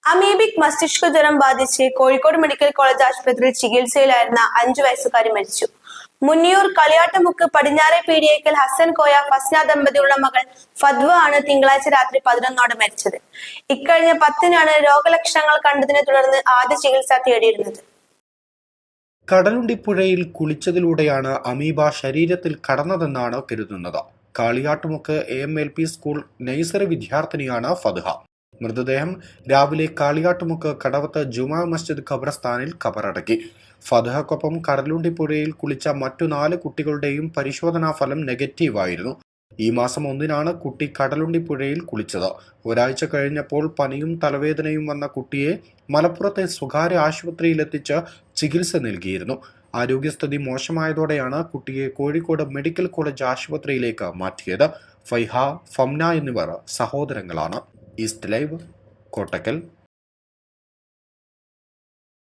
Amoebic മസ്തിഷ്ക ജ്വരം ബാധിച്ച് കോഴിക്കോട് മെഡിക്കൽ കോളേജ് ആശുപത്രിയിൽ ചികിത്സയിലായിരുന്ന 5 വയസ്സുകാരി മരിച്ചു. മുന്നിയൂർ കളിയാട്ടുമുക്ക് പടിഞ്ഞാറെ പീടിയേക്കൽ ഹസൻ കോയ ഫസ്ന ദമ്പതികളുടെ മകൾ ഫദ്വ ആണ് തിങ്കളാഴ്ച രാത്രി 11 മരിച്ചത്. ഇക്കഴിഞ്ഞ 10-നാണ് രോഗലക്ഷണങ്ങൾ കണ്ടതിനെ തുടർന്ന് ആദ്യ ചികിത്സ തേടിയിരുന്നത്. കടലുണ്ടിപ്പുഴയിൽ കുളിച്ചതിലൂടെയാണ് അമീബ ശരീരത്തിൽ കടന്നതെന്നാണ് കരുതുന്നത്. കാളിയാട്ടുമുക്ക് AMLP സ്കൂൾ നഴ്സറി വിദ്യാർത്ഥിനിയാണ് ഫദ്വ. മൃതദേഹം രാവിലെ കാളിയാട്ടുമുക്ക് കടവത്ത് ജുമാ മസ്ജിദ് ഖബർസ്ഥാനിൽ കബറടക്കി. ഫദ്വയ്ക്കൊപ്പം കടലുണ്ടിപ്പുഴയിൽ കുളിച്ച മറ്റു 4 കുട്ടികളുടെയും പരിശോധനാ ഫലം നെഗറ്റീവായിരുന്നു. ഈ മാസം 1-നാണ് കുട്ടി കടലുണ്ടിപ്പുഴയിൽ കുളിച്ചത്. ഒരാഴ്ച കഴിഞ്ഞപ്പോൾ പനിയും തലവേദനയും വന്ന കുട്ടിയെ മലപ്പുറത്തെ സ്വകാര്യ ആശുപത്രിയിലെത്തിച്ച് ചികിത്സ നൽകിയിരുന്നു. ആരോഗ്യസ്ഥിതി മോശമായതോടെയാണ് കുട്ടിയെ കോഴിക്കോട് മെഡിക്കൽ കോളേജ് ആശുപത്രിയിലേക്ക് മാറ്റിയത്. ഫൈഹ, ഫംന എന്നിവർ സഹോദരങ്ങളാണ്. East Live, Kottakkal.